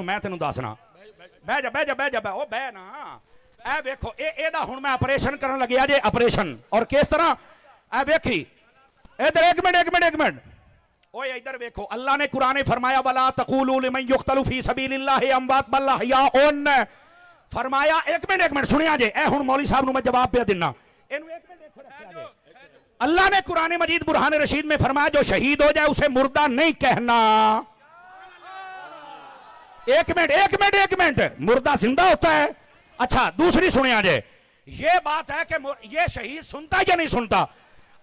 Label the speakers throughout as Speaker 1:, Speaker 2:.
Speaker 1: मैं तेन दसना बह जा बह जा बह जा ओ बह ना ए वेखो एदा हुण मैं ऑपरेशन करन लग्या जे ऑपरेशन और किस तरह ए वेखी इधर एक मिनट ओए इधर देखो अल्लाह ने कुरान में फरमाया वला तक़ूलू लिमन युक़तलु फी सबीलिल्लाहि अमवात बल अहयाउन फरमाया एक मिनट सुनिया जे ए हुण मौलवी साहब नु मैं जवाब पे देना इनु एक मिनट देखो रखिया जे अल्लाह ने कुरान मजीद बुरहान रशीद में फरमाया जो शहीद हो जाए उसे मुर्दा नहीं कहना। एक मिनट मुर्दा जिंदा होता है। अच्छा दूसरी सुनिया जे ये बात है कि ये शहीद सुनता या नहीं सुनता।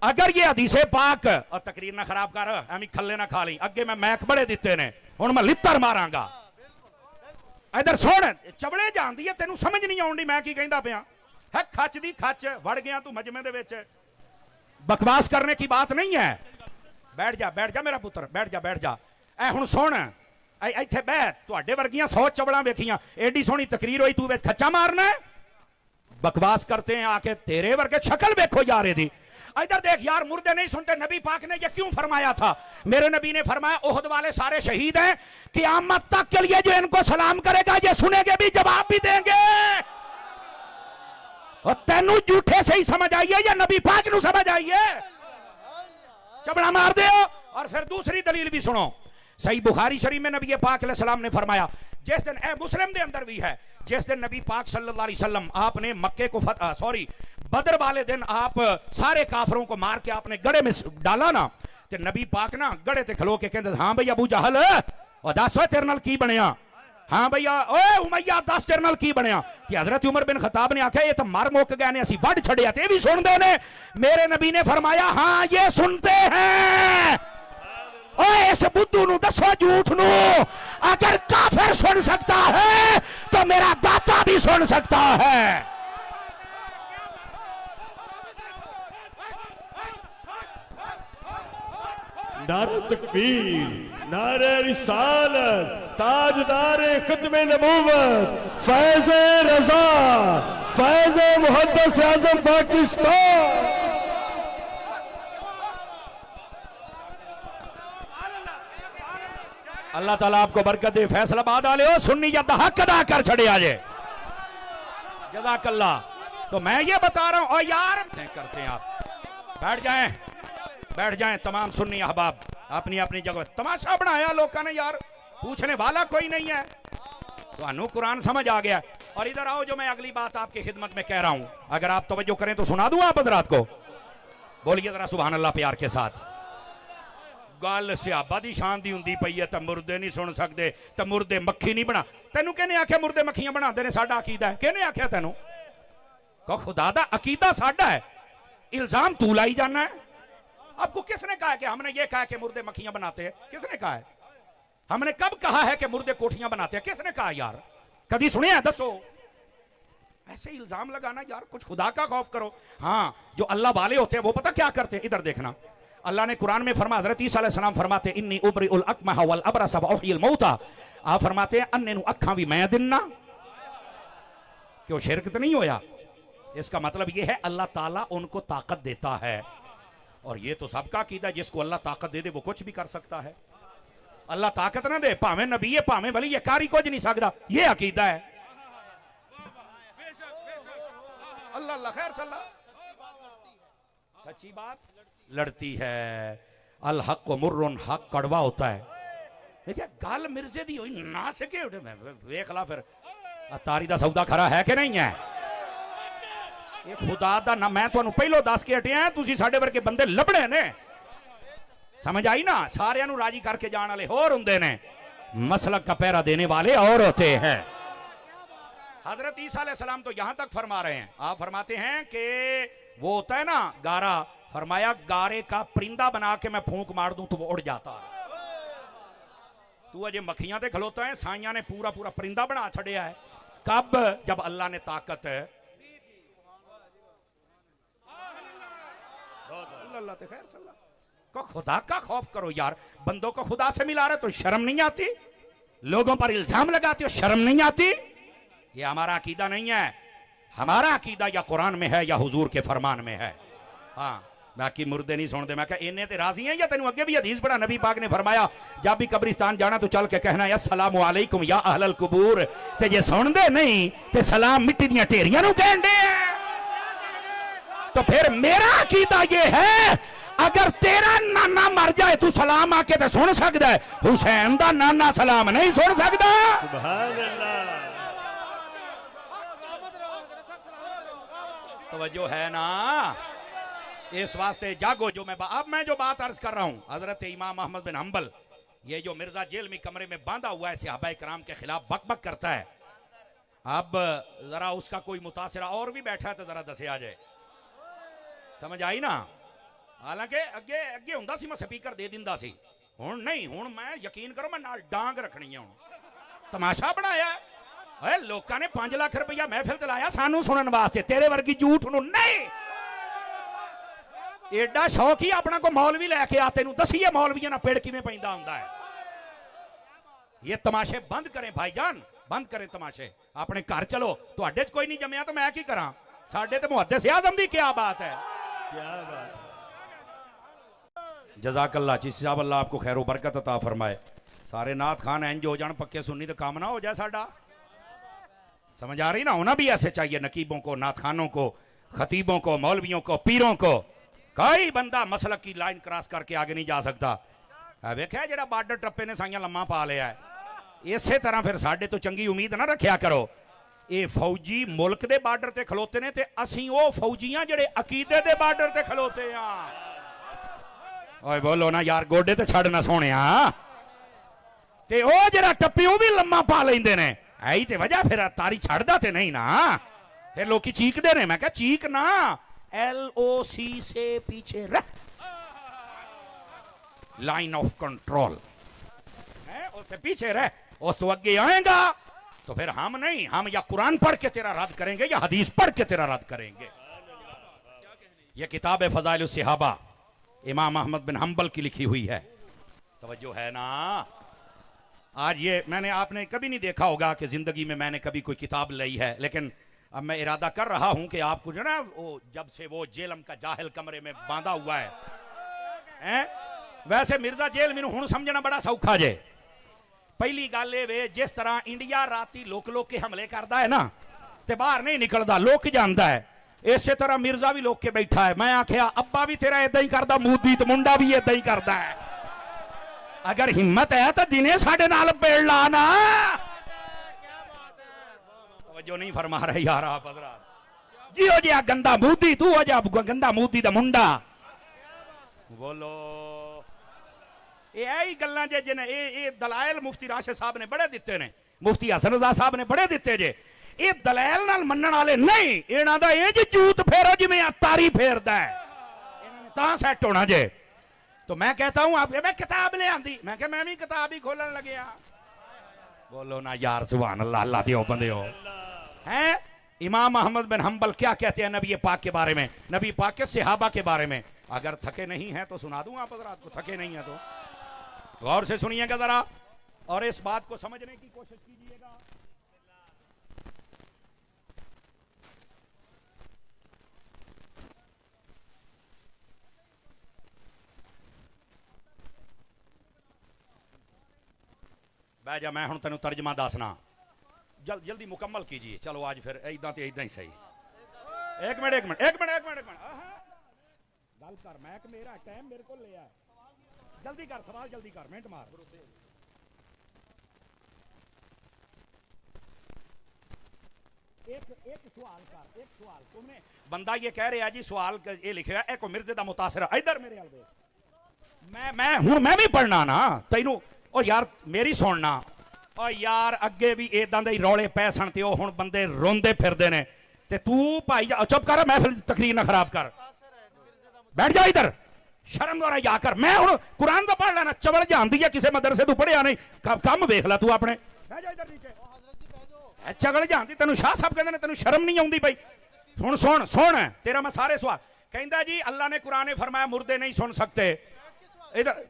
Speaker 1: अगर ये हदीसे पाक और तकरीर ना खराब कर एवं खले ना खा ली अगे मैं मैक बड़े दिते ने हुण मैं लित्तर मारांगा। इधर सुन चबड़े जानदी है तेनू समझ नहीं आउंदी मैं की कहंदा पिया है खच दी खच वड़ गया तू मजमे दे विच बकवास करने की बात नहीं है। बैठ जा मेरा पुत्र बैठ जा ए हुण सुन इत्थे बैठ तुहाडे वर्गियां 100 चबड़ा वेखियां एडी सोहनी तकरीर होई तू विच खच्चा मारना है। बकवास करते हैं आके तेरे वर्गे शक्ल देखो यार इहदी। इधर देख यार मुर्दे नहीं सुनते। नबी पाक ने ये क्यों फरमाया था। मेरे नबी ने फरमाया ओहद वाले सारे शहीद हैं क़यामत तक के लिए जो इनको सलाम करेगा ये सुनेंगे भी जवाब भी देंगे। और तेनू झूठे से ही समझ आइए या नबी पाक नू समझ आइए चबड़ा मार दे। और फिर दूसरी दलील भी सुनो सही बुखारी शरीफ में नबी पाक अलैहिस्सलाम ने फरमाया जिस दिन मुस्लिम दे अंदर भी है जिस दिन नबी पाक सल्लल्लाहु अलैहि वसल्लम आपने मक्के को बदर वाले दिन आप सारे काफरों को मार के आपने गड़े में डाला ना ते नबी पाक ना गड़े ते खलो के कहंदे हां भई अबू जहल और दस तेरे नाल की बनया। हां भैया ओए उमैया दस तेरे नाल की बनया कि हजरत उमर बिन खत्ताब ने आख्या ये तो मर मुक गए ने असी वड छड़िया ते भी सुनदे ने। मेरे नबी ने फरमाया हां ये सुनते हैं। ओए इस बुद्धू नु दसो झूठ नु अगर काफिर सुन सकता है तो मेरा दाता भी सुन सकता है।
Speaker 2: नारे तकबीर नारे रिसालत ताजदार खत्मे नबूवत फैज़े रज़ा फैज़े मुहद्दिस आज़म पाकिस्तान।
Speaker 1: अल्लाह ताला आपको बरकत दे। फैसलाबाद वाले हो सुन्नियत हक अदा कर छड़े आजे जज़ाकल्लाह। तो मैं ये बता रहा हूं और यार करते हैं आप बैठ जाएं तमाम सुन्नी अहबाब अपनी अपनी जगह। तमाशा बनाया लोगों ने यार पूछने वाला कोई नहीं है। तो कुरान समझ आ गया। और इधर आओ जो मैं अगली बात आपकी खिदमत में कह रहा हूं अगर आप तवज्जो करें तो सुना दूं आप हज़रात को। बोलिए जरा सुभान अल्लाह प्यार के साथ। गल सियाबा दी शान दी हुंदी पई है तो मुर्दे नहीं सुन सकते तो मुर्दे मक्खी नहीं बना। तेनू कहने आख्या मुर्दे मक्खियां बनाते ने साडा अकीदा है। कहने आख्या तेनू कहो खुदा दा अकीदा साडा है इल्जाम तू लाई जाना है। आपको किसने कहा कि हमने ये कहा कि मुर्दे मक्खियां बनाते हैं। किसने कहा है। हमने कब कहा है कि मुर्दे कोठियां बनाते हैं। किसने कहा यार कभी सुने हैं दसो। ऐसे इल्जाम लगाना यार कुछ खुदा का खौफ करो। हाँ जो अल्लाह वाले होते हैं वो पता क्या करते हैं। इधर देखना अल्लाह ने कुरान में फरमाया हज़रत ईसा अलैहिस्सलाम फरमाते इन्नी उबरिउल अकमह वल अबरस व उहयिल मौता। आप फरमाते हैं अन्ने नु अखां भी मैं दिन्ना। क्यों शिरक तो नहीं होया। इसका मतलब ये है अल्लाह ताला उनको ताकत देता है। और ये तो सबका अकीदा जिसको अल्लाह ताकत दे दे वो कुछ भी कर सकता है। अल्लाह ताकत ना दे भावे नबी है भावे वली ये कारी कुछ नहीं सकता। ये अकीदा है। अल्लाह अल्लाह खैर सल्ला सच्ची बात लड़ती है। अल हक मुर्रुन हक कड़वा होता है। देखिए गल मिर्जे दी होई ना सके वेख ला फिर तारी दा सौदा खरा है कि नहीं है। ये खुदा दा ना मैं तुहानू पहलो दस के हटिया तुसी साडे वर्गे बंदे लभणे ने। समझ आई ना सारियां नू राजी करके जाने वाले होर हुंदे ने मसलक का पहरा देने वाले और होते हैं। हजरत ईसा अलैहिस्सलाम तो यहां तक फरमा रहे हैं। आप फरमाते हैं कि वो होता है ना गारा फरमाया गारे का परिंदा बना के मैं फूंक मार दूं तो वो उड़ जाता है। तू अजे मक्खियां ते खलोता है साइयां ने पूरा पूरा परिंदा बना छड़िया है। कब जब अल्लाह ने ताकत अल्लाह ते खैर सल्ला को खुदा का खौफ करो यार। बंदों को खुदा से मिला रहे तो शर्म नहीं आती। लोगों पर इल्जाम लगाते हो शर्म नहीं आती। ये हमारा अकीदा नहीं है। हमारा अकीदा या कुरान में है या हुजूर के फरमान में है। हाँ बाकी मुर्दे नहीं सुनते। मैं कहा इन्हें ते राजी हैं या तेन अगे भी हदीस पढ़ा, नबी पाक ने फरमाया जब भी कब्रिस्तान जाना तो चल के कहना अस्सलामु अलैकुम या अहलल कुबूर, ते जे सुनते नहीं ते सलाम मिट्टी दियां ढेरियां नूं कहंदे हैं। तो फिर मेरा अकीदा ये है अगर तेरा नाना मर जाए तू सलाम आके तो सुन सकता है, हुसैन दा नाना सलाम नहीं सुन सकता।
Speaker 2: सुभान अल्लाह।
Speaker 1: तवज्जो है ना, इस वास्ते जागो। जो मैं जो बात अर्ज कर रहा हूं, हजरत इमाम अहमद बिन हंबल ये जो मिर्जा जेल में कमरे में बांधा हुआ है सहाबा कराम के खिलाफ बक बक करता है, अब जरा उसका कोई मुतासिरा और भी बैठा है तो जरा दसे आ जाए, समझ आई ना। हालांकि अगे अगे हुंदा सी मैं स्पीकर दे दिंदा सी, हुण नहीं, हुण मैं यकीन करो मैं नाल डांग रखनी है। हुण तमाशा बनाया है लोगों ने 5 लाख रुपया महफिल च लाया सानू सुनन वास्ते, तेरे वर्गी झूठ नूं नहीं। एडा शौक ही अपना को मौलवी लैके आ, तेनू दसीए मौलवियां ना पेड़ किवें पैंदा हुंदा है। ये तमाशे बंद करें भाईजान, बंद करें तमाशे, अपने घर चलो। तुहाडे च कोई नहीं जम्मिया तो मैं की करा, साडे ते मुहद्दिस आज़म दी क्या बात है।
Speaker 2: क्या बात।
Speaker 1: जज़ाकल्लाह चीसी साहब, अल्लाह आपको खैर बरकत अता फरमाए। सारे नात खान इंज हो जान पक्के सुन्नी तो काम ना हो जाए साडा, समझ आ रही ना। होना भी ऐसे चाहिए, नकीबों को, नात खानों को, खतीबों को, मौलवियों को, पीरों को। कोई बंदा मसलक की लाइन क्रॉस करके आगे नहीं जा सकता। वेख्या जेड़ा बार्डर टप्पे ने साइयां लम्मा पा लिया है, इसे तरह फिर साडे तो चंगी उम्मीद ना रखिया करो। ये फौजी मुल्क दे बार्डर ते खलोते ने ते असीं ओ फौजियां जेड़े अकीदे दे बार्डर ते खलोते हैं। ओए बोलो ना यार, गोडे ते छड़ ना सोने ते ओ जरा टप्पी ओ भी लम्मा पा लेंदे ने, ऐही ते वजह फिर तारी छड़दा ते नहीं ना, फिर लोग चीकदे ने। मैं कहा चीक ना, LOC से पीछे रह, लाइन ऑफ कंट्रोल है, उससे पीछे रह, उस तो आगे आएगा तो फिर हम नहीं, हम या कुरान पढ़ के तेरा रद्द करेंगे या हदीस पढ़ के तेरा रद्द करेंगे। यह किताब फज़ाइल सहाबा इमाम अहमद बिन हंबल की लिखी हुई है, तवज्जो है ना। आज ये मैंने, आपने कभी नहीं देखा होगा कि जिंदगी में मैंने कभी कोई किताब ली है, लेकिन अब मैं इरादा कर रहा हूं कि आपको जो ना वो जब से वो जेलम का जाहिल कमरे में बांधा हुआ है, वैसे मिर्जा जेल मैनू हुण समझना बड़ा सौखा जे। पहली गल ये वे, जिस तरह इंडिया राती लोक लोक के हमले करता है ना ते बाहर नहीं निकलता, लोक जाता है, इस तरह मिर्जा भी लोक के बैठा है। मैं आख्या अब्बा भी तेरा इदा ही करता, मोदी तो मुंडा भी इदा ही करता है। अगर हिम्मत है तो दिने साडे नाल पेड़ ला ना। जो नहीं फरमा रहे यार आप हज़रात जी, हो जा गंदा मोदी, तू हो जा गंदा मोदी दा मुंडा। बोलो यही गल्लां जे जिन्हें ये दलाइल मुफ्ती राशिद साहब ने बड़े दिते ने, मुफ्ती हसन रज़ा साहब ने बड़े दिते जे। ये दलाइल नाल मनण वाले नहीं, इन्हां दा इंज जूत फेरो जिवें तारी फेरदा है, तां सेट होना जे। तो मैं कहता हूं आप, मैं किताब ले आंदी, मैं कहा मैं भी किताब ही खोलन लगे। बोलो ना यार, सुभान अल्लाह, अल्लाह दियो बंदे हो हैं। इमाम अहमद बिन हंबल क्या कहते हैं नबी पाक के बारे में, नबी पाक के सहाबा के बारे में। अगर थके नहीं है तो सुना दूं आप हज़रात को, थके नहीं है तो गौर से सुनिएगा जरा और इस बात को समझने की कोशिश कीजिएगा। बह जा, मैं हुण तेनू तर्जमा दसना, जल्दी मुकम्मल कीजिए। चलो आज फिर इदा तो इदा ही सही। एक मिनट गल कर, मैं मेरा टाइम मेरे को ले आया, जल्दी कर सवाल, जल्दी कर, मिनट मार। एक सवाल कर, एक सवाल तुमने, बंदा ये कह रहा है जी सवाल ये लिखे है मिर्जे दा मुतासिर, इधर मेरे हाल देख, मैं भी पढ़ना ना तेनू। ओ यार मेरी सुनना, ओ यार अगे भी इदां दे रौले पै सन ते हुण बंदे रोंदे फिरदे ने ते तू भाई चुप कर, मैं फिर तकरीर ना खराब कर, बैठ जा इधर, शर्म द्वारा या कर। मैं हुण कुरान दा पढ़ लेना, चवल जानदी है किसी मदरसे तू पढ़िया नहीं, कम वेख ला तू अपने, बैठ जा इधर नीचे, चगल जानदी, तेनू शाह साहब कहंदे ने तेनू शर्म नहीं आउंदी भाई। हुण सुन सुन तेरा मैं सारे सवाल, कहंदा जी अल्लाह ने कुरान में फरमाया मुर्दे नहीं सुन सकते, इधर